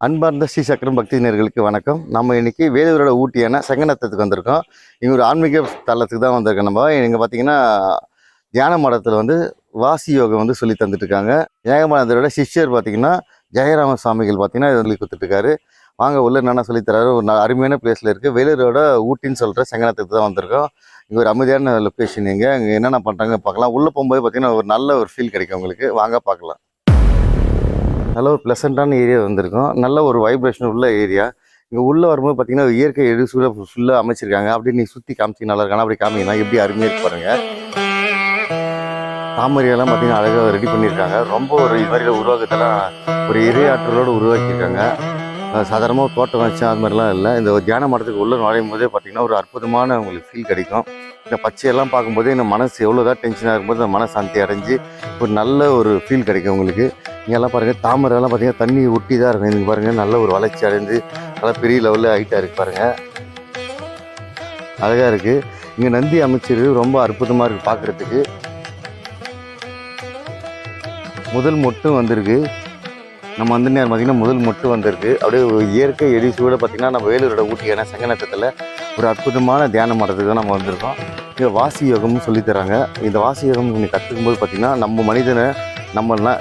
அன்பார்ந்த ஸ்ரீ சக்கரம் பக்தியினர்களுக்கு வணக்கம். நம்ம இன்னைக்கு வேலூரோட ஊட்டியான செங்கநத்தத்துக்கு வந்திருக்கோம். இங்கே ஒரு ஆன்மீக தலத்துக்கு தான் வந்திருக்கோம். நம்ம இங்கே பார்த்தீங்கன்னா தியான மடத்தில் வாசி யோகம் சொல்லி தந்துட்டு இருக்காங்க. ஏகமானதரோட சிஷ்யர் பார்த்தீங்கன்னா ஜெயராம சுவாமிகள் பார்த்தீங்கன்னா சொல்லி கொடுத்துட்ருக்காரு. வாங்க உள்ள என்னென்ன சொல்லித்தராரு. ஒரு அருமையான பிளேஸில் இருக்குது. வேலூரோட ஊட்டின்னு சொல்கிற செங்கநத்தத்துக்கு தான் வந்திருக்கோம். இங்கே ஒரு அமைதியான லொக்கேஷன். இங்கே என்னென்ன பண்ணுறாங்க பார்க்கலாம். உள்ளே போகும்போது பார்த்தீங்கன்னா ஒரு நல்ல ஒரு ஃபீல் கிடைக்கும் உங்களுக்கு. வாங்க பார்க்கலாம். நல்ல ஒரு ப்ளசண்ட்டான ஏரியா வந்திருக்கும். நல்ல ஒரு வைப்ரேஷன் உள்ள ஏரியா. இங்கே உள்ளே வரும்போது பார்த்தீங்கன்னா இயற்கை எழுசூழ ஃபுல்லாக அமைச்சிருக்காங்க. அப்படி நீ சுற்றி காமிச்சி நல்லா இருக்கானா அப்படி காமிங்கன்னா எப்படி அருமையாக இருக்கு பாருங்க. தாமரையெல்லாம் பார்த்தீங்கன்னா அழகாக ரெடி பண்ணியிருக்காங்க. ரொம்ப ஒரு இது மாதிரி உருவாக்கத்தெல்லாம் ஒரு இறையாற்றலோடு உருவாக்கியிருக்காங்க. சாதாரணமாக தோட்டம் வச்சு அது மாதிரிலாம் இல்லை. இந்த தியான மடத்துக்கு உள்ளே நுழையும் போதே பார்த்தீங்கன்னா ஒரு அற்புதமான உங்களுக்கு ஃபீல் கிடைக்கும். இந்த பச்சையெல்லாம் பார்க்கும்போதே இந்த மனசு எவ்வளோதான் டென்ஷனாக இருக்கும்போது அந்த மனசாந்தி அடைஞ்சு ஒரு நல்ல ஒரு ஃபீல் கிடைக்கும் உங்களுக்கு. இங்கெல்லாம் பாருங்கள், தாமரைலாம் பார்த்தீங்கன்னா தண்ணி ஒட்டி தான் இருக்கும். இங்கே பாருங்கள், நல்ல ஒரு வளர்ச்சி அடைந்து நல்லா பெரிய லெவலில் ஹைட்டாக இருக்குது பாருங்கள். அழகாக இருக்குது. இங்கே நந்தி அமைச்சர் ரொம்ப அற்புதமாக இருக்குது பார்க்குறதுக்கு. முதல் மொட்டும் வந்திருக்கு. நம்ம நேரம் பார்த்திங்கன்னா முதல் மொட்டு வந்திருக்கு. அப்படியே இயற்கை எரிசூட பார்த்திங்கன்னா நம்ம வேலூரோட ஊட்டியான செங்கநத்தத்தில் ஒரு அற்புதமான தியானம் மடத்துக்கு தான் நம்ம வந்திருக்கோம். இங்கே வாசி யோகம்னு சொல்லித்தராங்க. இந்த வாசி யோகம் நீங்கள் கற்றுக்கும்போது பார்த்திங்கன்னா நம்ம மனிதனை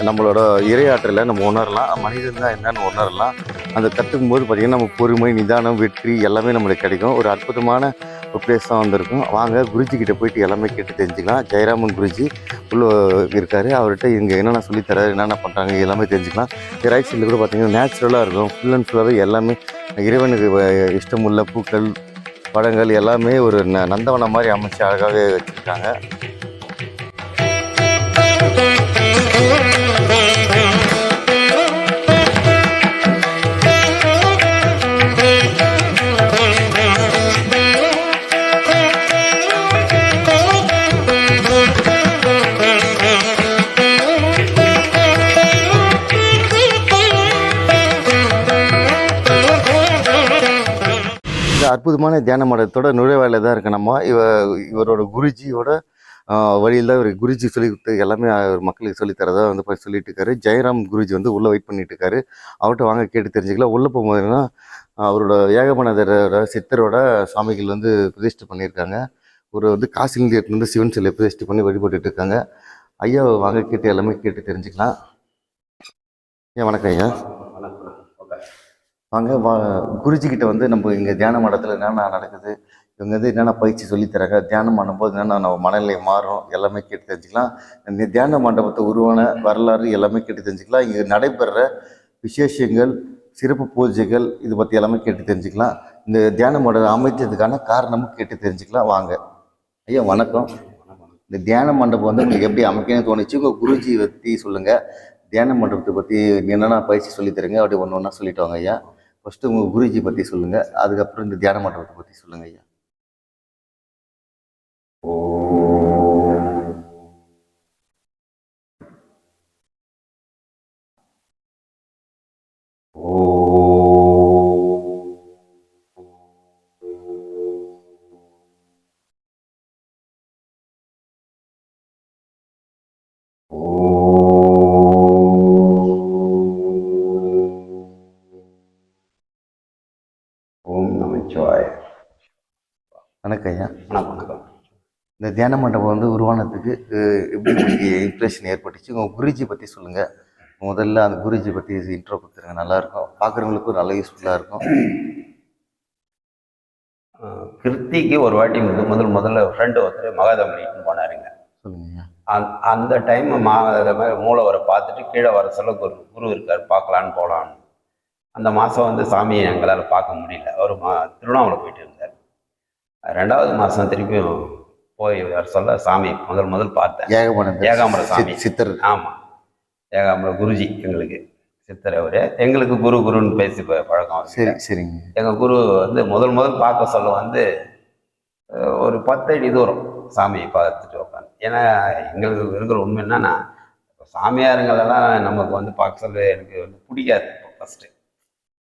நம்மளோட இறையாற்றலை நம்ம உணரலாம். மனிதன் தான் என்னன்னு உணரலாம். அந்த கற்றுக்கும்போது பார்த்திங்கன்னா நம்ம பொறுமை, நிதானம், வெற்றி எல்லாமே நம்மளுக்கு கிடைக்கும். ஒரு அற்புதமான ஒரு பிளேஸ் தான் வந்திருக்கும். வாங்க குருஜிக்கிட்ட போயிட்டு எல்லாமே கேட்டு தெரிஞ்சுக்கலாம். ஜெயராமன் குருஜி உள்ள இருக்கார். அவர்கிட்ட இங்கே என்னென்ன சொல்லித்தராரு, என்னென்ன பண்ணுறாங்க எல்லாமே தெரிஞ்சுக்கலாம். ரைட் சைடில் கூட பார்த்திங்கன்னா நேச்சுரலாக இருக்கும். ஃபுல் அண்ட் ஃபுல்லாகவே எல்லாமே இறைவனுக்கு இஷ்டமுள்ள பூக்கள், பழங்கள் எல்லாமே ஒரு நந்தவனம் மாதிரி அமைச்சு அழகாகவே வச்சுருக்காங்க. அற்புதமான தியான மடத்தோட நுழைவாயில தான் இருக்கு. நம்ம இவரோட குருஜியோட வழியில் தான் இவர் குருஜி சொல்லி கொடுத்து எல்லாமே மக்களுக்கு சொல்லித்தரதா போய் சொல்லிட்டு இருக்காரு. ஜெயராம் குருஜி உள்ளே வெயிட் பண்ணிட்டு இருக்காரு. அவர்கிட்ட வாங்க கேட்டு தெரிஞ்சுக்கலாம். உள்ளே போகும்போதுன்னா அவரோட ஏகமனதரோட சித்தரோட சுவாமிகள் பிரதிஷ்டை பண்ணியிருக்காங்க. ஒரு காசிலிருந்து எடுத்து சிவன் சிலை பிரதிஷ்டை பண்ணி வழிபட்டுட்டு இருக்காங்க. ஐயா வாங்க கேட்டு எல்லாமே கேட்டு தெரிஞ்சுக்கலாம். வணக்கம் ஐயா. வாங்க குருஜிக்கிட்ட நம்ம இங்கே தியான மடத்தில் என்னென்ன நடக்குது, இவங்க என்னென்ன பயிற்சி சொல்லித்தராங்க, தியானம் பண்ணும்போது என்னென்ன நம்ம மனநிலை மாறும் எல்லாமே கேட்டு தெரிஞ்சுக்கலாம். இந்த தியான மண்டபத்தை உருவான வரலாறு எல்லாமே கேட்டு தெரிஞ்சுக்கலாம். இங்கே நடைபெற விசேஷங்கள், சிறப்பு பூஜைகள் இது பற்றி எல்லாமே கேட்டு தெரிஞ்சுக்கலாம். இந்த தியான மண்டபம் அமைச்சதுக்கான காரணமும் கேட்டு தெரிஞ்சுக்கலாம். வாங்க ஐயா. வணக்கம். இந்த தியான மண்டபம் உங்களுக்கு எப்படி அமைக்கணும்னு தோணுச்சு? உங்கள் குருஜி பற்றி சொல்லுங்கள். தியான மண்டபத்தை பற்றி என்னென்ன பயிற்சி சொல்லித்தருங்க அப்படி ஒன்று ஒன்றா சொல்லிட்டு வாங்க ஐயா. ஃபஸ்ட்டு உங்கள் குருஜி பற்றி சொல்லுங்கள், அதுக்கப்புறம் இந்த தியான மண்டபத்தை பற்றி சொல்லுங்கள் ஐயா. வணக்கம் ஐயா. வணக்கம். இந்த தியான மண்டபம் உருவானதுக்கு எப்படி உங்களுக்கு இம்ப்ரெஷன் ஏற்பட்டுச்சு? உங்கள் குருஜி பற்றி சொல்லுங்கள். முதல்ல அந்த குருஜி பற்றி இன்ட்ரோ கொடுத்துருங்க. நல்லாயிருக்கும், பார்க்குறவங்களுக்கும் நல்லா யூஸ்ஃபுல்லாக இருக்கும். கிருத்திக்கு ஒரு வாட்டி முதல்ல ஃப்ரெண்டு ஒருத்தர் மகாதமணின்னு போனாருங்க. சொல்லுங்க. அந்த டைம் மூலவரை பார்த்துட்டு கீழே வர சொல்ல குரு இருக்கார், பார்க்கலான்னு போகலான்னு. அந்த மாதம் சாமியை எங்களால் பார்க்க முடியல. அவர் திருவண்ணாமலை போயிட்டு இருந்தார். 2வது மாதம் திருப்பியும் போய் வர சொல்ல சாமி முதல் பார்த்தேன். ஏகாம்பர சாமி சித்தர். ஆமாம், ஏகாம்பர குருஜி. எங்களுக்கு சித்தர் அவர். எங்களுக்கு குருன்னு பேசி பழக்கம். சரி சரிங்க. எங்கள் குரு முதல் பார்க்க சொல்ல ஒரு 10 அடி தூரம் சாமியை பார்த்துட்டு உட்காந்து. ஏன்னா எங்களுக்கு இருக்கிற உண்மை என்னன்னா, சாமியாருங்களெல்லாம் நமக்கு பார்க்க சொல்ல எனக்கு பிடிக்காது ஃபஸ்ட்டு.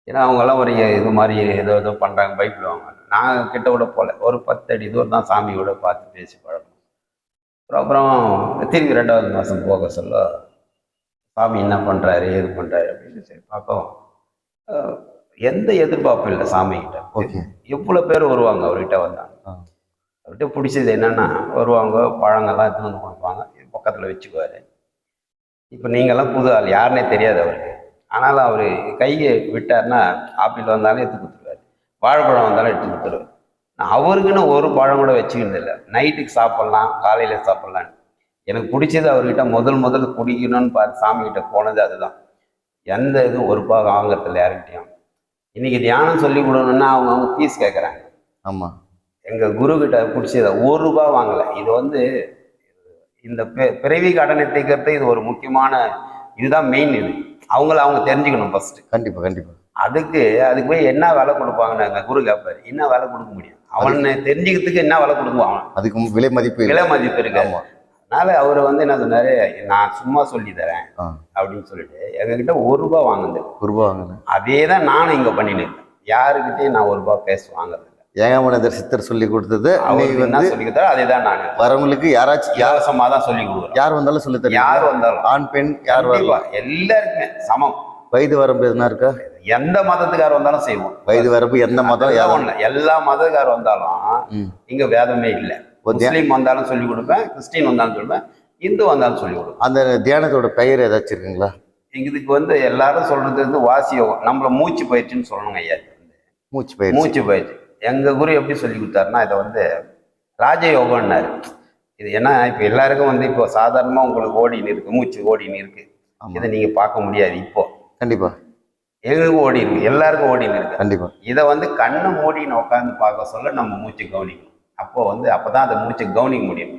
ஏன்னா அவங்கெல்லாம் ஒரு இது மாதிரி ஏதோ பண்ணுறாங்க, பயப்படுவாங்க. நான் கிட்ட விட போகல. ஒரு 10 அடி தூரம் தான் சாமியோட பார்த்து பேசி பழக்கம். அப்புறம் திரும்பி 2வது மாதம் போக சொல்ல சாமி என்ன பண்ணுறாரு ஏது பண்ணுறாரு அப்படின்னு சரி பார்க்கவும் எந்த எதிர்பார்ப்பும் இல்லை சாமிகிட்ட. ஓகே. எவ்வளோ பேர் வருவாங்க அவர்கிட்ட வந்தாங்க. அவர்கிட்ட பிடிச்சது என்னன்னா, வருவாங்க பழங்கள்லாம் எடுத்துன்னு வந்து கொடுப்பாங்க, பக்கத்தில் வச்சுக்குவார். இப்போ நீங்கள்லாம் புது ஆள், யாருன்னே தெரியாது அவருக்கு. ஆனாலும் அவர் கையை விட்டார்னா ஆப்பிள் வந்தாலும் எடுத்து கொடுத்துருவார், வாழைப்பழம் வந்தாலும் எடுத்து கொடுத்துருவார். நான் அவருக்குன்னு ஒரு பழம் கூட வச்சுக்கிறது இல்லை. நைட்டுக்கு சாப்பிட்லாம், காலையில் சாப்பிட்லான்னு. எனக்கு பிடிச்சது அவர்கிட்ட முதல் குடிக்கணும்னு பார்த்து சாமிகிட்ட போனது அதுதான். எந்த இதுவும் ஒரு ரூபா வாங்குறதில்ல யாருக்கிட்டையும். இன்னைக்கு தியானம் சொல்லி கொடுக்கணும்னா அவங்க ஃபீஸ் கேட்குறாங்க. ஆமாம். எங்கள் குரு கிட்ட பிடிச்சத ஒரு ரூபா வாங்கலை. இது வந்து இந்த பிறவி கடனை தீர்க்கறது இது ஒரு முக்கியமான, இதுதான் மெயின். இது அவங்க தெரிஞ்சுக்கணும் ஃபர்ஸ்ட். கண்டிப்பாக கண்டிப்பாக. அதுக்கு போய் என்ன வேலை கொடுப்பாங்கன்னு எங்கள் குரு கேட்பாரு. என்ன வேலை கொடுக்க முடியும்? அவனை தெரிஞ்சுக்கிறதுக்கு என்ன வேலை கொடுக்குவான்? அதுக்கு விலை மதிப்பு இருக்கு. அதனால அவர் வந்து என்ன சொன்னாரு, நான் சும்மா சொல்லி தரேன் அப்படின்னு சொல்லிட்டு எங்ககிட்ட ஒரு ரூபா வாங்குது. ஒரு ரூபா வாங்குது. அதே தான் நானும் இங்க பண்ணிட்டு இருக்கேன். யாருக்கிட்டையும் நான் ஒரு ரூபா பேச வாங்குறது. ஏகாம்பரநாதர் சித்தர் சொல்லி கொடுத்தது சொல்லி கொடுத்தாரு. அதே தான் நான் வரவங்களுக்கு யாராச்சும் இலவசமா தான் சொல்லி கொடுக்குறேன். யார் வந்தாலும் சொல்லி தரேன். யார் வந்தாலும், ஆண் பெண் யார் வரலாம், எல்லாருக்குமே சமம். வயது வரம்பு எதுனா இருக்கா? எந்த மதத்துக்கார் வந்தாலும் செய்வோம். வயது வரம்பு எந்த மதம் இல்லை, எல்லா மதத்துக்கார் வந்தாலும் இங்க வேதமே இல்லை. முஸ்லீம் வந்தாலும் சொல்லி கொடுப்பேன், கிறிஸ்டின் வந்தாலும் சொல்லுவேன், இந்து வந்தாலும் சொல்லி கொடுப்பேன். அந்த தியானத்தோட பெயர் ஏதாச்சும் இருக்குங்களா? இதுக்கு வந்து எல்லாரும் சொல்றது வந்து வாசி யோகம். நம்மள மூச்சு பயிற்சின்னு சொல்லணுங்க ஐயா. மூச்சு பயிற்சி எங்க குரு எப்படி சொல்லி கொடுத்தாருன்னா, இதை வந்து ராஜயோகம்னாரு. இது ஏன்னா இப்போ எல்லாருக்கும் வந்து இப்போ சாதாரணமா உங்களுக்கு ஓடின்னு இருக்கு, மூச்சு ஓடின்னு இருக்கு. இதை நீங்க பார்க்க முடியாது இப்போ. கண்டிப்பா எங்களுக்கும் ஓடி இருக்கு, எல்லாருக்கும் ஓடின்னு இருக்கு. கண்டிப்பா இதை வந்து கண்ணை மூடின்னு உட்காந்து பார்க்க சொல்ல நம்ம மூச்சு கவனிக்கணும். அப்போதான் அந்த மூச்சை கவனிக்க முடியும்.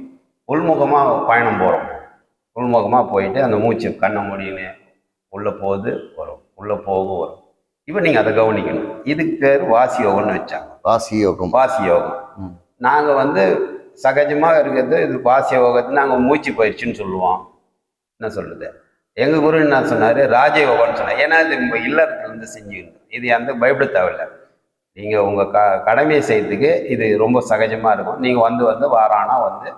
உள்முகமா பயணம் போறோம். உள்முகமா போயிட்டு அந்த மூச்சு கண்ணை மூடின்னு உள்ள போகுது வரும், உள்ள போகும் வரும். இப்போ நீங்க அதை கவனிக்கணும். இதுக்கு பேர் வாசி யோகம்னு வச்சாங்க. வாசி யோகம். நாங்க வந்து சகஜமா இருக்கிறது இது வாசி யோகத்தை நாங்க மூச்சு பயிற்சின்னு சொல்லுவோம். என்ன சொல்றது, எங்க குரு என்ன சொன்னாரு, ராஜயோகம்னு சொன்னார். ஏன்னா இது உங்க இல்லறத்துல இருந்து செஞ்சுக்கணும். இது அந்த பயப்பட தேவையில்லை. நீங்க உங்க கடமையை செய்யறதுக்கு இது ரொம்ப சகஜமா இருக்கும். நீங்க வந்து வாரானா வந்து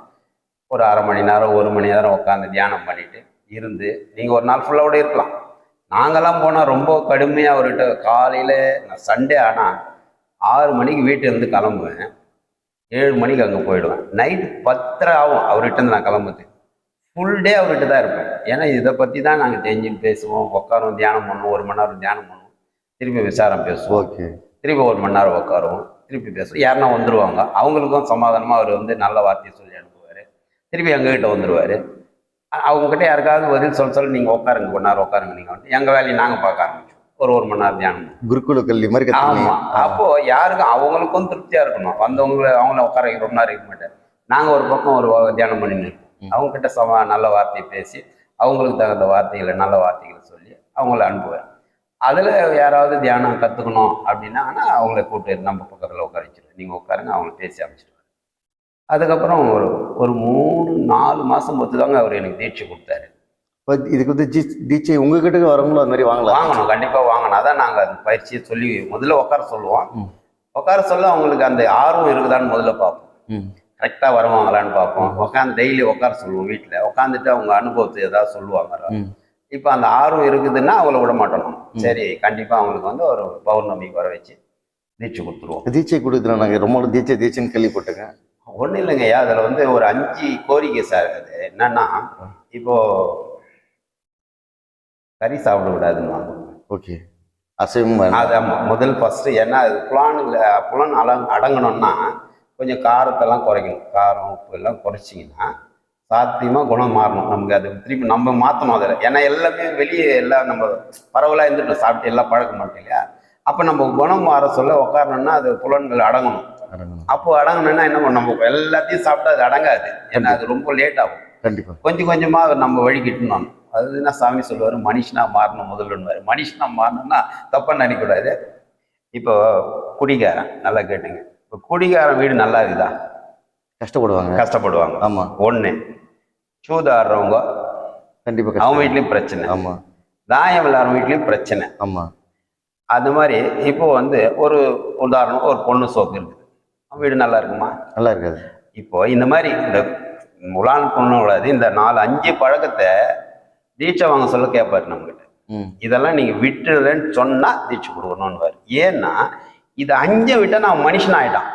ஒரு அரை மணி நேரம் 1 மணி நேரம் உட்காந்து தியானம் பண்ணிட்டு இருந்து நீங்க ஒரு நாள் ஃபுல்லா கூட இருக்கலாம். நாங்கெல்லாம் போனா ரொம்ப கடுமையா அவர்கிட்ட காலையில சண்டே ஆனா 6 மணிக்கு வீட்டுல இருந்து கிளம்புவேன், 7 மணிக்கு அங்க போயிடுவேன். நைட்டு 10:30 ஆகும் அவர்கிட்ட இருந்து நான் கிளம்புறதுக்கு. ஃபுல் டே அவர்கிட்ட தான் இருப்பேன். ஏன்னா இதை பத்தி தான் நாங்க தெரிஞ்சுன்னு பேசுவோம், உட்காருவோம், தியானம் பண்ணுவோம், 1 மணி நேரம் தியானம் பண்ணுவோம், திருப்பி விசாரம் பேசுவோம், திருப்பி 1 மணி நேரம் உட்காருவோம், திருப்பி பேசுவோம். யாருன்னா வந்துருவாங்க, அவங்களுக்கும் சமாதானமா அவர் வந்து நல்ல வார்த்தையை சொல்லி அனுப்புவாரு. திருப்பி எங்ககிட்ட வந்துருவாரு. அவங்ககிட்ட யாருக்காவது பதில் சொல்ல நீங்க உட்காருங்க, 1 நேரம் உட்காருங்க, நீங்க வந்து எங்க வேலையை நாங்க பார்க்க ஆரம்பிச்சோம். ஒரு மணி நேரம் தியானம், குருகுல கல்வி மாதிரி. ஆமா, அப்போ யாருக்கும் அவங்களுக்கும் திருப்தியா இருக்கணும். அவங்கள உட்கார ரொம்ப நேரம் இருக்க மாட்டேன். நாங்க ஒரு பக்கம் ஒரு தியானம் பண்ணிட்டு அவங்க கிட்ட நல்ல வார்த்தையை பேசி அவங்களுக்கு தகுந்த வார்த்தைகளை நல்ல வார்த்தைகளை சொல்லி அவங்கள அனுப்புவேன். அதுல யாராவது தியானம் கத்துக்கணும் அப்படின்னா அவங்கள கூப்பிட்டு நம்ம பக்கத்துல உட்கார வச்சிருவேன். நீங்க உட்காருங்க, அவங்க பேசி அமைச்சிருவாங்க. அதுக்கப்புறம் ஒரு 3-4 மாசம் பொறுத்துதாங்க அவர் எனக்கு தீட்சை கொடுத்தாரு. இதுக்கு வந்து தீட்சை உங்ககிட்ட வரவங்களும் அது மாதிரி வாங்கணும், கண்டிப்பா வாங்கணும். அதான் நாங்க அந்த பயிற்சியை சொல்லி முதல்ல உட்கார சொல்லுவோம். உட்கார சொல்ல அவங்களுக்கு அந்த ஆர்வம் இருக்குதான்னு முதல்ல பார்ப்போம். கரெக்டா வருவாங்களான்னு பார்ப்போம். உட்காந்து டெய்லி உட்கார சொல்லுவோம். வீட்டுல உட்காந்துட்டு அவங்க அனுபவத்தை ஏதாவது சொல்லுவாங்க. இப்ப அந்த ஆர்வம் இருக்குதுன்னா அவங்கள விட மாட்டோம். சரி, கண்டிப்பா அவங்களுக்கு வந்து ஒரு பௌர்ணமிக்கு வர வச்சு தீட்சை கொடுத்துருவோம். தீட்சை கொடுத்துருவோம். நாங்க ரொம்ப தீட்சைன்னு கேள்விப்பட்டுங்க. ஒன்றும் இல்லைங்கய்யா, அதுல வந்து ஒரு 5 கோரிக்கை சார். அது என்னன்னா, இப்போ கறி சாப்பிட விடாதுன்னு. ஓகே, அசைவம். அது முதல் ஃபர்ஸ்ட். ஏன்னா அது புலன் அடங்கணும்னா கொஞ்சம் காரத்தெல்லாம் குறைக்கணும். காரம் உப்பு எல்லாம் குறைச்சிங்கன்னா சாத்தியமா குணம் மாறணும். நமக்கு அது திருப்பி நம்ம மாற்றணும் அதில். ஏன்னா எல்லாமே வெளியே எல்லாம் நம்ம பரவலாக இருந்துட்டு சாப்பிட்டு எல்லாம் பழக்க மாட்டோம் இல்லையா. அப்போ நம்ம குணம் மாற சொல்ல உட்காரணும்னா அது புலன்கள் அடங்கணும். அப்போ அடங்கணும்னா என்ன பண்ணும், நம்ம எல்லாத்தையும் சாப்பிட்டா அது அடங்காது. ஏன்னா அது ரொம்ப லேட் ஆகும். கண்டிப்பாக கொஞ்சம் கொஞ்சமா நம்ம வழிகிட்டணும். அதுனா சாமி சொல்லுவார், மனுஷனா மாறணும் முதல்ல. மனுஷனா மாறணும்னா தப்பா நினைக்கக்கூடாது. இப்போ குடிகாரன், நல்லா கேட்டுங்க. இப்போ குடிகாரன் வீடு நல்லா இருக்குதா? கஷ்டப்படுவாங்க. ஆமா. ஒண்ணு சூதாடுறவங்க கண்டிப்பா அவங்க வீட்லயும் பிரச்சனை. ஆமா. தாயம் விளையாடுற வீட்லயும் பிரச்சனை. ஆமா. அது மாதிரி இப்போ வந்து ஒரு உதாரணம், ஒரு பொண்ணு சோப்பு இருக்குது, வீடு நல்லா இருக்குமா? நல்லா இருக்காது. இப்போ இந்த மாதிரி இந்த முலான் பொண்ணு கூடாது. இந்த 4-5 பழக்கத்தை தீட்சை வாங்க சொல்ல கேட்பாரு நம்மகிட்ட. இதெல்லாம் நீங்க விட்டுறேன்னு சொன்னா தீட்சை கொடுக்கணும்னு. ஏன்னா இது 5 விட்டா நான் மனுஷன் ஆயிட்டான்.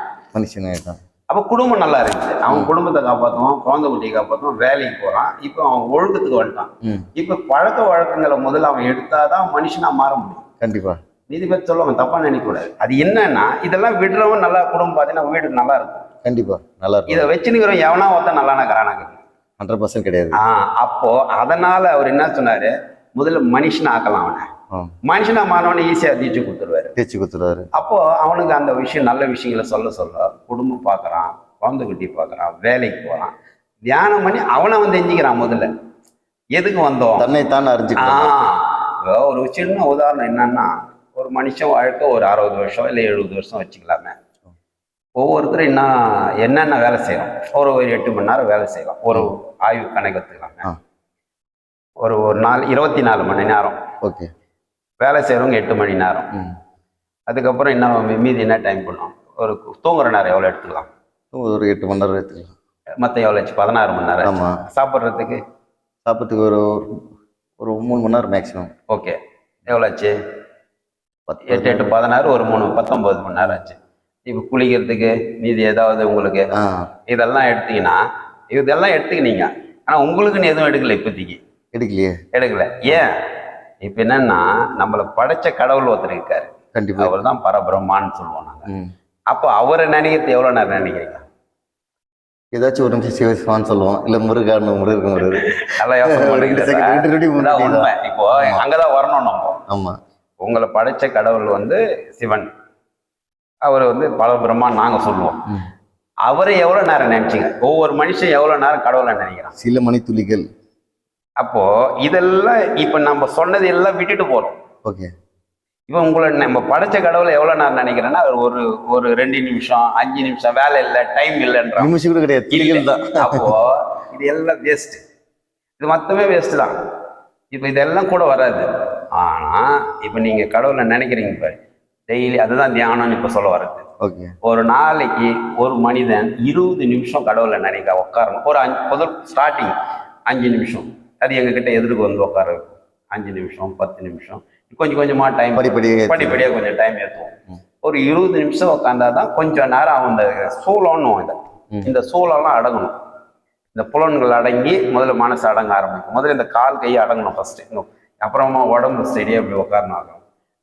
அப்ப குடும்பம் நல்லா இருக்குது. அவன் குடும்பத்தை காப்பாற்றுவான், குழந்தை குட்டியை காப்பாற்றுவான், வேலைக்கு போறான். இப்போ அவன் ஒழுக்கத்துக்கு வந்துட்டான். இப்ப பழக்க வழக்கங்களை முதல்ல அவன் எடுத்தாதான் மனுஷனா மாற முடியும். கண்டிப்பா நீதிபதி சொல்லுவாங்க, தப்பா நினைக்க கூடாது. அது என்னன்னா இதெல்லாம் விடுறவன் நல்லா குடும்பம் பார்த்தீங்கன்னா வீடு நல்லா இருக்கும். கண்டிப்பா நல்லா இருக்கும். இதை வச்சுனுக்கிறோம் எவனா ஒருத்தன் நல்லான கரானாங்க 100% கிடையாது. அப்போ அதனால அவர் என்ன சொன்னாரு, முதல்ல மனுஷன் ஆக்கலாம் அவனை. மனுஷனா மாறவனை ஈஸியா தீட்சை கொடுத்துருவாரு. அப்போ அவனுக்கு அந்த விஷயம் நல்ல விஷயங்களை சொல்ல குடும்பம் பார்க்கறான், குழந்தை குட்டி பார்க்கறான், வேலைக்கு போறான், தியானம் பண்ணி அவனை வந்து தெரிஞ்சுக்கிறான். முதல்ல எதுக்கு வந்தோம், தன்னைத்தான் அறிஞ்சுக்கிறான். ஒரு சின்ன உதாரணம் என்னன்னா, ஒரு மனுஷன் வாழ்க்கை ஒரு 60 வருஷம் இல்லை 70 வருஷம் வச்சுக்கலாமே. ஒவ்வொருத்தரும் என்னென்ன வேலை செய்யறோம், ஒரு 8 மணி நேரம் வேலை செய்யலாம். ஒரு ஆய்வு கணக்கு எடுத்துக்கலாமே. ஒரு நாள் 24 மணி நேரம் ஓகே வேலை செய்யறவங்க 8 மணி நேரம். அதுக்கப்புறம் என்ன மீதி என்ன டைம் பண்ணுவோம், ஒரு தூங்குற நேரம் எவ்வளோ எடுத்துக்கலாம், ஒரு 8 மணி நேரம் எடுத்துக்கலாம். மற்ற எவ்வளோ ஆச்சு, 16 மணி நேரம். ஆமாம். சாப்பிட்றதுக்கு ஒரு 3 மணி நேரம் மேக்ஸிமம். ஓகே, எவ்வளோ ஆச்சு, 8 8 16 ஒரு 3 19 மணி நேரம் ஆச்சு. இப்போ குளிக்கிறதுக்கு மீதி ஏதாவது உங்களுக்கு இதெல்லாம் எடுத்துக்கினீங்க. ஆனால் உங்களுக்குன்னு எதுவும் எடுக்கல, இப்போதைக்கு எடுக்கல. ஏன், இப்ப என்னன்னா நம்மளை படைச்ச கடவுள் ஒருத்தர் இருக்காரு. கண்டிப்பா அவர் தான் பரபிரம்மான்னு சொல்லுவோம் நாங்க. அப்போ அவரை நினைக்கிறது எவ்வளவு நேரம் நினைக்கிறீங்க? ஏதாச்சும் ஒரு நிமிஷம் சிவசிவான்னு சொல்லுவோம், இல்ல முருகன் நல்லா உண்மை. இப்போ அங்கதான் வரணும் நம்ம. ஆமா, உங்களை படைச்ச கடவுள் வந்து சிவன், அவர் வந்து பரபிரம்மான்னு நாங்க சொல்லுவோம். அவரை எவ்வளவு நேரம் நினைச்சீங்க? ஒவ்வொரு மனுஷன் எவ்வளவு நேரம் கடவுளை நினைக்கிறான்? சில மணி துளிகள். அப்போ இதெல்லாம் இப்ப நம்ம சொன்னது எல்லாம் விட்டுட்டு போறோம். ஓகே, இப்ப உங்களை நம்ம படைச்ச கடவுளை எவ்வளவு நேரம் நினைக்கிறேன்னா, ஒரு 2 நிமிஷம் 5 நிமிஷம் வேலை இல்லை, டைம் இல்லைன்ற நிமிஷம் கூட கிடையாது. அப்போ இது எல்லாம் வேஸ்ட், இது மொத்தமே வேஸ்ட் தான். இப்ப இதெல்லாம் கூட வராது. ஆனா இப்ப நீங்க கடவுளை நினைக்கிறீங்க பாரு, டெய்லி அதுதான் தியானம்னு இப்ப சொல்ல வர்றது. ஓகே, ஒரு நாளைக்கு ஒரு மனிதன் 20 நிமிஷம் கடவுளை நினைக்க உட்காரணும். ஒரு முதல் ஸ்டார்டிங் 5 நிமிஷம், அது எங்ககிட்ட எதிர்க்கு வந்து உட்கார வைக்கும். 5 நிமிஷம் 10 நிமிஷம் கொஞ்சம் கொஞ்சமா டைம் படிப்படியா கொஞ்சம் டைம் ஏற்றுவோம். ஒரு 20 நிமிஷம் உட்காந்தாதான் கொஞ்சம் நேரம் அவன் இந்த சூழணும், இந்த சூழலாம் அடங்கணும். இந்த புலன்கள் அடங்கி முதல்ல மனசு அடங்க ஆரம்பிக்கும். முதல்ல இந்த கால் கையை அடங்கணும் ஃபர்ஸ்ட், அப்புறமா உடம்பு சரியா இப்படி உட்காரணும் ஆகும்.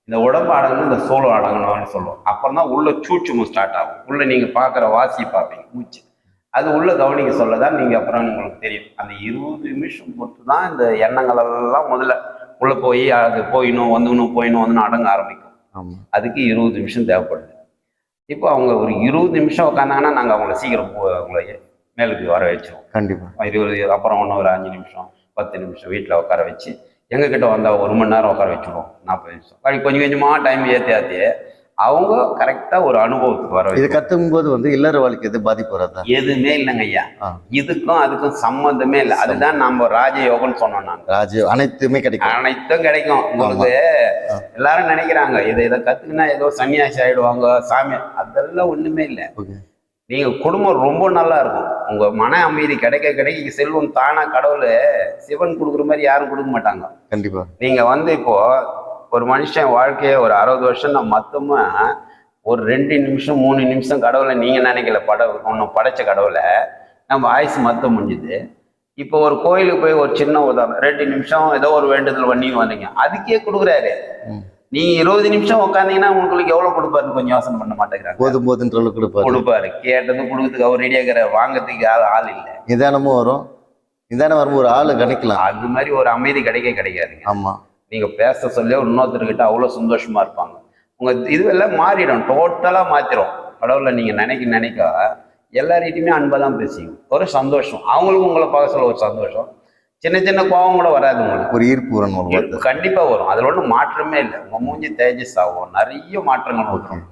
இந்த உடம்பு அடங்கணும், இந்த சூழல் அடங்கணும்னு சொல்லுவோம். அப்புறம் தான் உள்ள சூட்சுமம் ஸ்டார்ட் ஆகும். உள்ள நீங்க பாக்குற வாசி பார்ப்பீங்க, மூச்சு அது உள்ள கவனிக்க சொல்லதான் நீங்க அப்புறம் உங்களுக்கு தெரியும். அந்த 20 நிமிஷம் பொறுத்து தான் இந்த எண்ணங்கள் எல்லாம் முதல்ல உள்ள போய் அது போயிடணும் வந்துணும் அடங்க ஆரம்பிக்கும். அதுக்கு 20 நிமிஷம் தேவைப்படுது. இப்போ அவங்க ஒரு 20 நிமிஷம் உட்காந்தாங்கன்னா நாங்கள் அவங்கள சீக்கிரம் அவங்கள மேலுக்கு வர வச்சிருவோம். கண்டிப்பா 20, அப்புறம் ஒரு 5 நிமிஷம் 10 நிமிஷம் வீட்டில் உட்கார வச்சு எங்ககிட்ட வந்தால் 1 மணி நேரம் உட்கார வச்சுருவோம். 40 நிமிஷம் கொஞ்சம் கொஞ்சமாக டைம் ஏற்றி அவங்க கரெக்டா ஒரு அனுபவத்துக்கு வர. இது கத்துக்கும் போது இல்லற வாழ்க்கை எது பாதிப்பு வராதா? எதுவுமே இல்லைங்க ஐயா, இதுக்கும் அதுக்கும் சம்மந்தமே இல்லை. அதுதான் நம்ம ராஜயோகம்னு சொன்னோம். நாங்க அனைத்தும் கிடைக்கும் உங்களுக்கு. எல்லாரும் நினைக்கிறாங்க இதை கத்துக்குன்னா ஏதோ சன்னியாசி ஆயிடுவாங்க சாமி, அதெல்லாம் ஒண்ணுமே இல்லை. நீங்க குடும்பம் ரொம்ப நல்லா இருக்கும், உங்க மன அமைதி கிடைக்க செல்வம் தானா கடவுள் சிவன் கொடுக்குற மாதிரி யாரும் கொடுக்க மாட்டாங்க. கண்டிப்பா நீங்க இப்போ ஒரு மனுஷன் வாழ்க்கைய ஒரு 60 வருஷம் நம்ம மொத்தமா ஒரு 2 நிமிஷம் 3 நிமிஷம் கடவுளை நீங்க நினைக்கல, ஒன்னும் படைச்ச கடவுளை நம்ம ஆயுசு மொத்தம் முடிஞ்சுது. இப்போ ஒரு கோயிலுக்கு போய் ஒரு சின்ன உதாரணம், 2 நிமிஷம் ஏதோ ஒரு வேண்டுதல் பண்ணி வந்தீங்க, அதுக்கே கொடுக்குறாரு. நீங்க 20 நிமிஷம் உட்காந்தீங்கன்னா உங்களுக்கு எவ்வளவு கொடுப்பாருன்னு கொஞ்சம் யோசனை பண்ண மாட்டேங்கிறாங்க. கொடுப்பாரு, கேட்டது கொடுக்கறதுக்கு அவர் ரெடியா இருக்கிற, வாங்கறதுக்கு ஆள் இல்லை. நிதானமும் வரும், நிதானம் வரும்போது ஒரு ஆளு கிடைக்கலாம். அது மாதிரி ஒரு அமைதி கிடைக்காதுங்க. ஆமா, நீங்க பேச சொல்லி இன்னொருத்தர்கிட்ட அவ்வளவு சந்தோஷமா இருப்பாங்க. உங்க இதுவெல்லாம் மாறிடும், டோட்டலா மாத்திரும். கடவுளை நீங்க நினைக்க எல்லார்கிட்டையுமே அன்பா தான் பேசிங்க, ஒரு சந்தோஷம். அவங்களுக்கும் உங்களை பார்க்க சொல்ல ஒரு சந்தோஷம், சின்ன சின்ன கோபம் கூட வராது உங்களுக்கு. ஒரு ஈர்ப்பு கண்டிப்பா வரும், அதுல ஒன்றும் மாற்றமே இல்லை. உங்க மூஞ்சி தேஜஸ் ஆகும், நிறைய மாற்றங்கள் வரும்.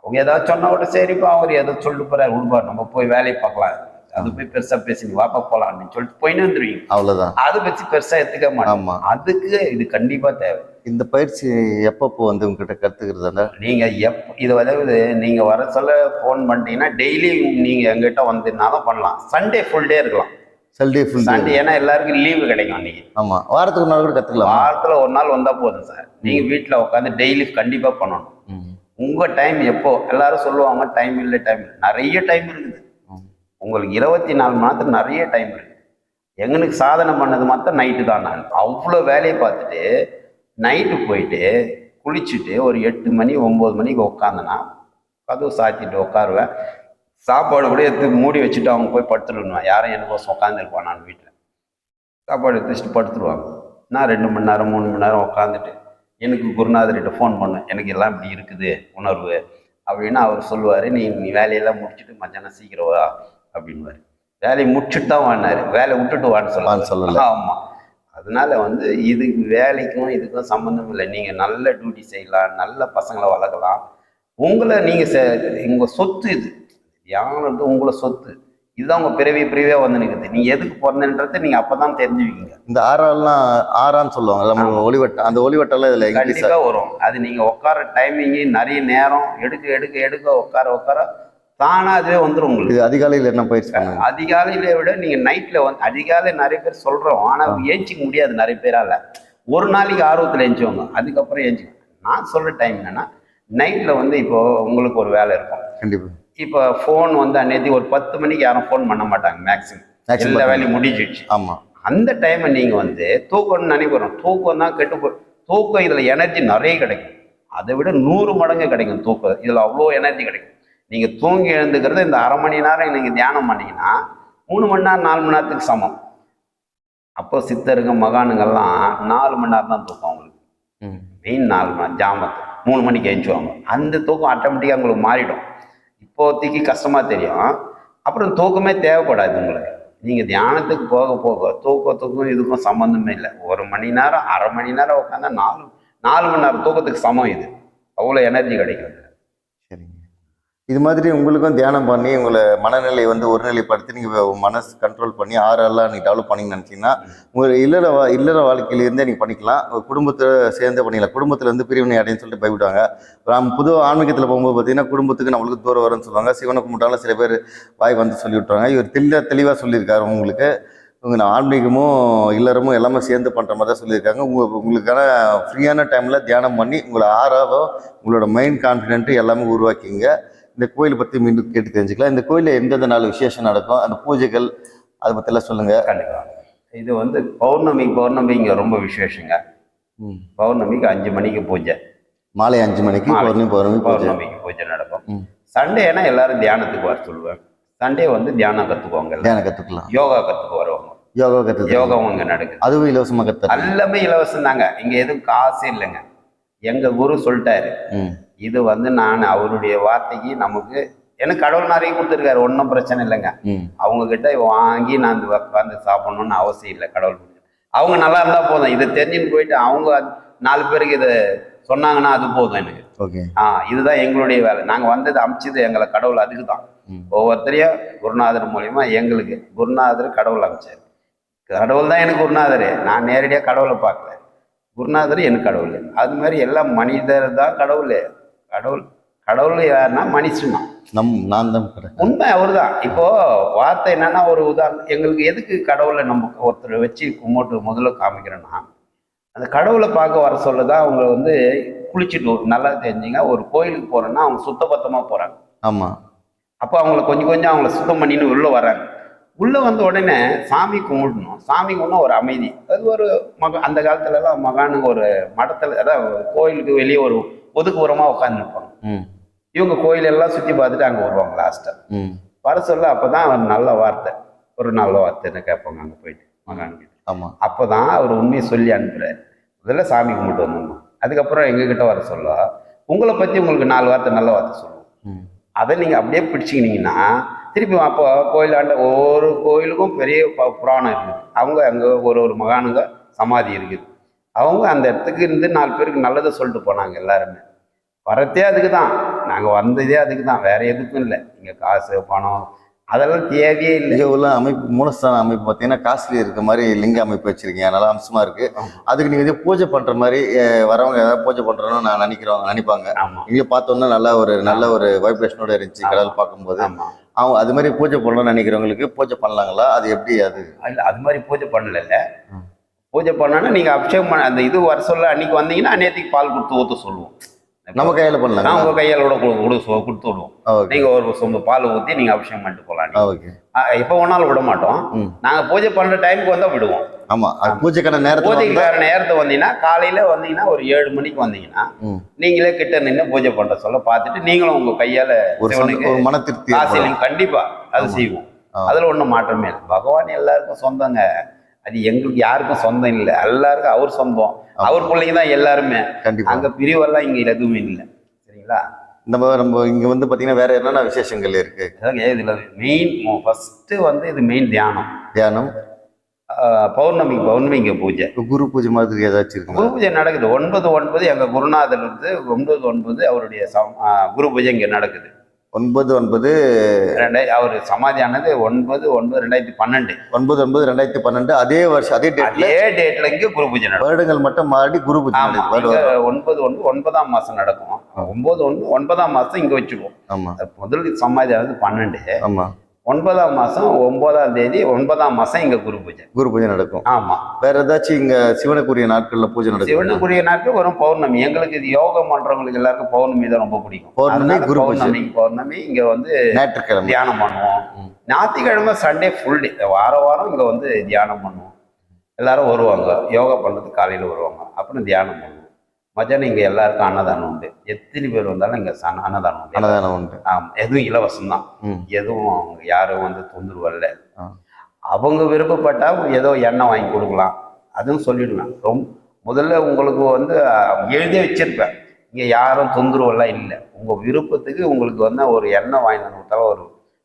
அவங்க ஏதாவது சொன்னா கூட சரிப்பா அவர் எதை சொல்லிட்டு போறாரு விடுப்பாரு, நம்ம போய் வேலையை பார்க்கலாம், அது போய் பெருசா பேசுங்க வாப்பா போலாம் அப்படின்னு சொல்லிட்டு போயின்னு வந்துருவீங்க. அவ்வளவுதான், அதை பத்தி பெருசா எடுத்துக்க மாட்டோம். அதுக்கு இது கண்டிப்பா தேவை. இந்த பயிற்சி எப்பப்போ உங்ககிட்ட கத்துக்கிறதா? நீங்க இது அதாவது நீங்க வர சொல்ல போன் பண்ணிட்டீங்கன்னா டெய்லி நீங்க எங்கிட்ட வந்துனாலும் பண்ணலாம். சண்டே ஃபுல் டே இருக்கலாம். சண்டே ஃபுல் சண்டே ஏன்னா எல்லாருக்கும் லீவு கிடைக்கும் அன்னைக்கு. ஆமாம், வாரத்துக்கு ஒரு நாள் கூட கற்றுக்கலாம். வாரத்தில் ஒரு நாள் வந்தால் போதும் சார். நீங்கள் வீட்டில் உட்காந்து டெய்லி கண்டிப்பாக பண்ணணும். உங்கள் டைம் எப்போ எல்லாரும் சொல்லுவாங்க டைம் இல்லை டைம் இல்லை, நிறைய டைம் இருக்குது உங்களுக்கு. 24 மணி நேரத்துக்கு நிறைய டைம் இருக்குது. எங்களுக்கு சாதனை பண்ணது மாத்திரம் நைட்டு தான். நான் அவ்வளோ வேலையை பார்த்துட்டு நைட்டு போயிட்டு குளிச்சுட்டு ஒரு 8 மணி 9 மணிக்கு உட்காந்தேன்னா கதவு சாத்திட்டு உட்காருவேன். சாப்பாடு கூட எடுத்து மூடி வச்சுட்டு அவங்க போய் படுத்துடுவேன். யாரும் எனக்கோசம் உட்காந்துருப்பான். நான் வீட்டில் சாப்பாடு எடுத்து வச்சுட்டு படுத்துருவாங்க. நான் 2 மணி நேரம் 3 மணி நேரம் உட்காந்துட்டு எனக்கு குருநாதர்கிட்ட ஃபோன் பண்ணேன், எனக்கு எல்லாம் இப்படி இருக்குது உணர்வு அப்படின்னு. அவர் சொல்லுவார், நீ வேலையெல்லாம் முடிச்சுட்டு மத்தியானம் சீக்கிரம் வா அப்படின்வார். வேலையை முடிச்சுட்டு தான் வாடினாரு, வேலையை விட்டுட்டு வான்னு சொல்லல. ஆமாம். அதனால வந்து இதுக்கு வேலைக்கும் இதுக்கும் சம்மந்தம் இல்லை. நீங்கள் நல்ல டியூட்டி செய்யலாம், நல்ல பசங்களை வளர்க்கலாம். உங்களை நீங்கள் உங்கள் சொத்து இது. தியானம் உங்களை சொத்து. இதுதான் உங்கள் பிறவியாக வந்து நிற்குது. நீங்கள் எதுக்கு பிறந்தன்றது நீங்கள் அப்போ தான் தெரிஞ்சுக்கிங்க. இந்த ஆறான்னு சொல்லுவாங்க நம்ம ஒளிவட்டம், அந்த ஒளிவட்டம்லாம் இதில் கண்டிப்பாக வரும். அது நீங்கள் உட்கார டைமிங்கு நிறைய நேரம் எடுக்க உட்கார தானா அதுவே வந்துடும் உங்களுக்கு. அதிகாலையில் என்ன பயிற்சி? அதிகாலையில விட நீங்கள் நைட்டில் வந்து அதிகாலை நிறைய பேர் சொல்கிறோம், ஆனால் ஏஞ்சிக்க முடியாது நிறைய பேரால். ஒரு நாளைக்கு ஆர்வத்தில் ஏஞ்சுவாங்க, அதுக்கப்புறம் ஏஞ்சிக்க. நான் சொல்கிற டைம் என்னென்னா நைட்டில் வந்து இப்போது உங்களுக்கு ஒரு வேலை இருக்கும். கண்டிப்பாக. இப்போ ஃபோன் வந்து அன்னைக்கு ஒரு 10 மணிக்கு யாரும் ஃபோன் பண்ண மாட்டாங்க மேக்ஸிமம். எல்லா வேலையும் முடிஞ்சிடுச்சு. ஆமாம். அந்த டைமை நீங்கள் வந்து தூக்கம்னு நினைக்கிறோம். தூக்கம் தான் தூக்கம் இதில் எனர்ஜி நிறைய கிடைக்கும். அதை விட 100 மடங்கு கிடைக்கும் தூக்கம். இதில் அவ்வளோ எனர்ஜி கிடைக்கும். நீங்கள் தூங்கி எழுந்துக்கிறது இந்த அரை மணி நேரம் நீங்கள் தியானம் பண்ணிங்கன்னா 3 மணி நேரம் 4 மணி நேரத்துக்கு சமம். அப்போ சித்தருங்க மகானுங்கள்லாம் 4 மணி நேரம் தான் தூக்கம் அவங்களுக்கு. மெயின் 4 மணி நேரம். ஜாமத்து 3 மணிக்கு எழுந்துவாங்க. அந்த தூக்கம் ஆட்டோமேட்டிக்காக உங்களுக்கு மாறிடும். இப்போதைக்கு கஷ்டமாக தெரியும், அப்புறம் தூக்கமே தேவைப்படாது உங்களுக்கு. நீங்கள் தியானத்துக்கு போக போக தூக்கம் இதுக்கும் சம்மந்தமே இல்லை. 1 மணி நேரம் 1/2 மணி நேரம் உட்காந்தா 4 மணி நேரம் தூக்கத்துக்கு சமம். இது அவ்வளோ எனர்ஜி கிடைக்கும். சரிங்க. இது மாதிரி உங்களுக்கும் தியானம் பண்ணி உங்களை மனநிலை வந்து ஒருநிலைப்படுத்தி நீங்கள் மனசு கண்ட்ரோல் பண்ணி ஆறெல்லாம் நீங்கள் டெவலப் பண்ணிங்கன்னு நினச்சிங்கன்னா உங்கள் இல்லற வாழ்க்கையிலேருந்தே நீங்கள் பண்ணிக்கலாம். குடும்பத்தை சேர்ந்தே பண்ணிக்கலாம். குடும்பத்தில் வந்து பிரிவினை அடைன்னு சொல்லிட்டு பயப்படுவாங்க. புது ஆன்மீகத்தில் போகும்போது பார்த்தீங்கன்னா குடும்பத்துக்கு நம்மளுக்கு தூரம் வரும்னு சொல்லுவாங்க. சிவனை கும்பிட்டாலும் சில பேர் வாய் வந்து சொல்லி விட்டுருவாங்க. இவர் தெளிவாக சொல்லியிருக்காரு. உங்களுக்கு உங்கள் ஆன்மீகமும் இல்லறமும் எல்லாமே சேர்ந்து பண்ணுற மாதிரி தான் சொல்லியிருக்காங்க. உங்களுக்கான ஃப்ரீயான டைமில் தியானம் பண்ணி உங்களை ஆறாவோ உங்களோட மைண்ட் கான்ஃபிடென்ட்டு எல்லாமே உருவாக்கிங்க. இந்த கோயிலை பற்றி மீண்டும் கேட்டு தெரிஞ்சுக்கலாம். இந்த கோயிலில் எந்தெந்த நாள் விசேஷம் நடக்கும், அந்த பூஜைகள் அதை பற்றிலாம் சொல்லுங்கள். கண்டிப்பாக. இது வந்து பௌர்ணமி இங்கே ரொம்ப விசேஷங்க. பௌர்ணமிக்கு 5 மணிக்கு பூஜை, மாலை 5 மணிக்கு பௌர்ணமிக்கு பூஜை நடக்கும். சண்டேனா எல்லாரும் தியானத்துக்கு வர சொல்லுவேன். சண்டே வந்து தியானம் கற்றுக்குவாங்க, தியானம் கற்றுக்கலாம், யோகா கற்றுக்க வருவாங்க. யோகாவும் இங்கே நடக்குது. அதுவும் இலவசமாக கற்று எல்லாமே இலவசம் தாங்க. இங்கே எதுவும் காசே இல்லைங்க. எங்கள் குரு சொல்லிட்டாரு, இது வந்து நான் அவருடைய வார்த்தைக்கு நமக்கு எனக்கு கடவுள் நிறைய கொடுத்துருக்காரு, ஒன்றும் பிரச்சனை இல்லைங்க. அவங்க கிட்ட வாங்கி நான் உட்காந்து சாப்பிடணும்னு அவசியம் இல்லை. கடவுள் அவங்க நல்லா இருந்தா போதும். இதை தெரிஞ்சுன்னு போயிட்டு அவங்க 4 பேருக்கு இதை சொன்னாங்கன்னா அது போதும் எனக்கு. இதுதான் எங்களுடைய வேலை. நாங்கள் வந்தது அமைச்சது எங்களை கடவுள் அதுக்கு தான். ஒவ்வொருத்தரையும் குருநாதர் மூலியமா எங்களுக்கு குருநாதர் கடவுள் அமைச்சார். கடவுள் தான் எனக்கு குருநாதர். நான் நேரடியாக கடவுளை பார்க்கல, குருநாதர் எனக்கு கடவுள். அது மாதிரி எல்லாம் மனிதர் தான் கடவுள். கடவுள் யாருன்னா மனுஷன் தான். நான் தான் உண்மை அவர் தான். இப்போ வார்த்தை என்னன்னா, ஒரு உதாரணம் எங்களுக்கு எதுக்கு கடவுளை நம்ம ஒருத்தர் வச்சு கும்பிட்டு முதல்ல காமிக்கிறோன்னா, அந்த கடவுளை பார்க்க வர சொல்லதான் அவங்க வந்து குளிச்சுட்டு நல்லா தெரிஞ்சுங்க. ஒரு கோயிலுக்கு போறோன்னா அவங்க சுத்தபத்தமா போறாங்க. ஆமா. அப்போ அவங்கள கொஞ்சம் அவங்கள சுத்தம் பண்ணின்னு உள்ள வராங்க. உள்ள வந்த உடனே சாமி கும்பிடணும். சாமி கும்பிடணும் ஒரு அமைதி. அது ஒரு அந்த காலத்துல எல்லாம் மகானுங்க ஒரு மடத்துல, அதாவது கோயிலுக்கு வெளியே ஒரு ஒதுக்குப்புறமா உட்காந்துருப்பாங்க. இவங்க கோயிலெல்லாம் சுற்றி பார்த்துட்டு அங்கே வருவாங்க. லாஸ்ட்டாக வர சொல்ல அப்போதான் அவர் நல்ல வார்த்தை, ஒரு நல்ல வார்த்தைன்னு கேட்பாங்க அங்கே போயிட்டு மகான்கிட்ட. ஆமாம். அப்போ தான் அவர் உண்மையை சொல்லி அனுப்புறாரு. முதல்ல சாமி கும்பிட்டு வந்துடணும், அதுக்கப்புறம் எங்ககிட்ட வர சொல்ல உங்களை பற்றி உங்களுக்கு 4 வார்த்தை நல்ல வார்த்தை சொல்லுவோம். அதை நீங்கள் அப்படியே பிடிச்சிக்கினீங்கன்னா திருப்பி அப்போ கோயிலாண்ட ஒவ்வொரு கோயிலுக்கும் பெரிய புராணம் இருக்குது. அவங்க அங்கே ஒரு மகானுங்க சமாதி இருக்குது. அவங்க அந்த இடத்துக்கு இருந்து 4 பேருக்கு நல்லதை சொல்லிட்டு போனாங்க. எல்லாருமே வரத்தே அதுக்கு தான், நாங்கள் வந்ததே அதுக்கு தான், வேற எதுக்கும் இல்லை. இங்கே காசு பணம் அதெல்லாம் தேவையே இல்லை. இங்கே உள்ள அமைப்பு மூலஸ்தான அமைப்பு பார்த்தீங்கன்னா காஸ்ட்லி இருக்க மாதிரி லிங்க அமைப்பு வச்சிருக்கீங்க, நல்லா அம்சமா இருக்கு. அதுக்கு நீங்க வந்து பூஜை பண்ற மாதிரி வரவங்க ஏதாவது பூஜை பண்றோம்னு நான் நினைப்பாங்க. இங்கே பார்த்தோம்னா நல்ல ஒரு வைப்ரேஷனோட இருந்துச்சு கடவுள் பார்க்கும்போது. அவங்க அது மாதிரி பூஜை பண்ணணும்னு நினைக்கிறவங்களுக்கு பூஜை பண்ணலாங்களா? அது எப்படி? அது இல்லை, அது மாதிரி பூஜை பண்ணல. பூஜை பண்ணோன்னா நீங்கள் அபிஷேகம் பண்ண அந்த இது வர சொல்ல அன்னைக்கு வந்தீங்கன்னா அந்நேரத்துக்கு பால் கொடுத்து ஊற்ற சொல்லுவோம். நம்ம கையில் பண்ணலாம், உங்கள் கையாலோட கொடுத்து விடுவோம். நீங்கள் ஒரு சொம்பு பால் ஊற்றி நீங்கள் அபிஷேகம் பண்ணிட்டு போகலாம். ஓகே. எப்போ வேணாலும் விட மாட்டோம். நாங்கள் பூஜை பண்ணுற டைமுக்கு வந்தால் விடுவோம். ஆமா, பூஜைக்கான நேரத்தை வந்தீங்கன்னா காலையில வந்தீங்கன்னா ஒரு 7 மணிக்கு வந்தீங்கன்னா நீங்களே கிட்ட நின்று பூஜை பண்ற சொல்ல பார்த்துட்டு நீங்களும் உங்க கையால ஒரு மன திருப்தி கண்டிப்பா அது செய்வோம். அதுல ஒண்ணும் மாற்றமே இல்லை. பகவான் எல்லாருக்கும் சொந்தங்க. அது எங்களுக்கு யாருக்கும் சொந்தம் இல்லை, எல்லாருக்கும் அவர் சொந்தம். அவர் பிள்ளைங்க தான் எல்லாருமே. அங்க பிரிவெல்லாம் இங்க எதுவுமே இல்லை. சரிங்களா? நம்ம இங்க வந்து பாத்தீங்கன்னா வேற என்னென்ன விசேஷங்கள் இருக்கு? இதுல மெயின் ஃபர்ஸ்ட் வந்து இது மெயின் தியானம். பௌர்ணமி இங்க பூஜை, குரு பூஜை மாதிரி ஏதாச்சும் இருக்கு? குரு பூஜை நடக்குது 9/9 எங்க குருநாதர் வந்து 9/9 அவருடைய குரு பூஜை இங்க நடக்குது. 9/9 அவர் சமாதியானது 9/9/2012. 9/9/2012 அதே வருஷம் அதே டேட்ல இங்க குரு பூஜை நடக்கும். வருடங்கள் மட்டும் மாறி குரு பூஜை 9/1 9ஆம் மாசம் நடக்கும். 9/1 9ஆம் மாசம் இங்க வச்சுக்குவோம். ஆமா, முதல் சமாதியானது 12. ஆமா, 9ஆம் மாசம் 9ஆம் தேதி 9ஆம் மாசம் இங்க குரு பூஜை நடக்கும். ஆமா. வேற ஏதாச்சும் இங்க சிவனுக்குரிய நாட்கள்ல பூஜை நடக்கும்? சிவனுக்குரிய நாட்கள் வரும் பௌர்ணமி. எங்களுக்கு இது யோகம் பண்றவங்களுக்கு எல்லாருக்கும் பௌர்ணமி தான் ரொம்ப பிடிக்கும். பௌர்ணமி இங்க வந்து ஞாயிற்றுக்கிழமை தியானம் பண்ணுவோம். ஞாயிற்றுக்கிழமை சண்டே ஃபுல் டே வாரம் இங்க வந்து தியானம் பண்ணுவோம். எல்லாரும் வருவாங்க, யோகா பண்றதுக்கு காலையில வருவாங்க. அப்புறம் தியானம் பண்ணுவோம். மத்தியானம் இங்க எல்லாருக்கும் அன்னதானம் உண்டு. எத்தனை பேர் வந்தாலும் இங்க அன்னதானம் உண்டு. ஆமா, எதுவும் இலவசம் தான். எதுவும் யாரும் வந்து தொந்தரவு இல்லை. அவங்க விருப்பப்பட்டா ஏதோ எண்ணெய் வாங்கி கொடுக்கலாம், அதுவும் சொல்லிடுவேன். முதல்ல உங்களுக்கு வந்து எழுதி வச்சிருப்பேன், இங்க யாரும் தொந்தரவு எல்லாம் இல்லை. உங்க விருப்பத்துக்கு உங்களுக்கு வந்து ஒரு எண்ணெய் வாங்கி கொடுத்தாலும் ஒரு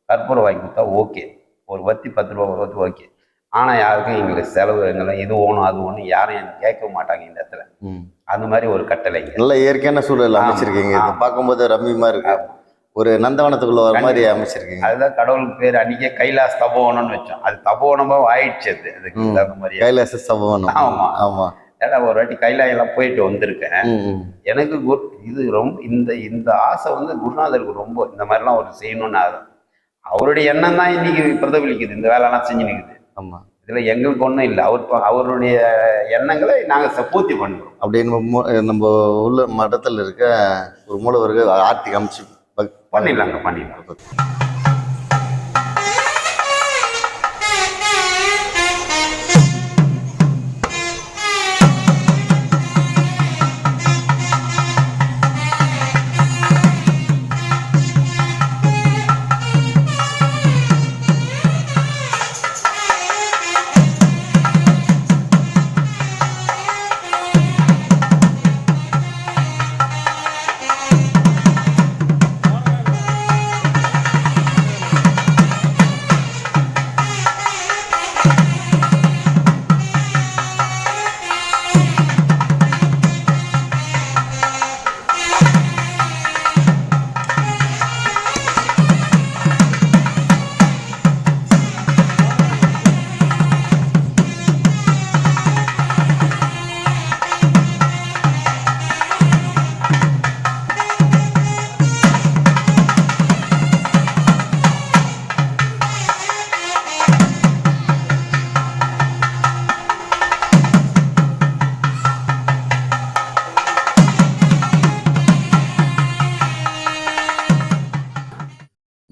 கற்பூரம் வாங்கி கொடுத்தா ஓகே. ஒரு வத்தி 10 ரூபா வத்தி ஓகே. ஆனா யாருக்கும் எங்களுக்கு செலவு எங்களை இது ஒண்ணும் அது ஒண்ணும் யாரும் எனக்கு கேட்க மாட்டாங்க இந்த இடத்துல. அந்த மாதிரி ஒரு கட்டளை. நல்ல இயற்கையான சூழல் அமைச்சிருக்கீங்க. பார்க்கும்போது ரம்மியமா இருக்கு. ஒரு நந்தவனத்துக்குள்ள வர மாதிரி அமைச்சிருக்கீங்க. அதுதான் கடவுளுக்கு பேர். அன்னைக்கே கைலாஸ் தபோவனம்னு வச்சோம். அது தபோவனமா ஆயிடுச்சு. அதுக்கு அந்த மாதிரி கைலாச தபோவனம். ஆமா ஆமா. ஏன்னா ஒரு வாட்டி கைலாயெல்லாம் போயிட்டு வந்திருக்கேன். எனக்கு இது ரொம்ப இந்த ஆசை வந்து குருநாதருக்கு ரொம்ப இந்த மாதிரிலாம் ஒரு செய்யணும்னு அவருடைய எண்ணம் தான் இன்னைக்கு பிரதிபலிக்குது. இந்த வேலைலாம் செஞ்சு நிற்குது. ஆமா, இதுல எங்களுக்கு ஒன்றும் இல்லை. அவருடைய எண்ணங்களை நாங்கள் பூர்த்தி பண்ணுறோம். அப்படின்னு நம்ம உள்ள மடத்தில் இருக்க ஒரு மூலவருக்கு ஆர்த்தி அமைச்சு பண்ணிடலாங்க.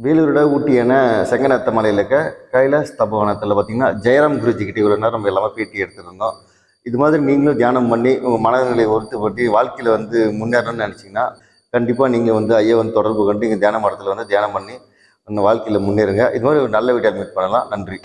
வேலூரோட ஊட்டியான செங்கநத்த மலையில் இருக்க கைலாஸ் தபோவனத்தில் பார்த்தீங்கன்னா ஜெயராம் குருஜி கிட்டே இவ்வளோ நேரம் நம்ம எல்லாமே பேட்டி எடுத்துருந்தோம். இது மாதிரி நீங்களும் தியானம் பண்ணி உங்கள் மனநிலையை ஒருத்தப்பட்டு வாழ்க்கையில் வந்து முன்னேறணும்னு நினச்சிங்கன்னா கண்டிப்பாக நீங்கள் வந்து ஐயா வந்து தொடர்பு கொண்டு இங்கே தியான மடத்தில் வந்து தியானம் பண்ணி உங்கள் வாழ்க்கையில் முன்னேறுங்க. இது மாதிரி ஒரு நல்ல வீடியோ மீட் பண்ணலாம். நன்றி.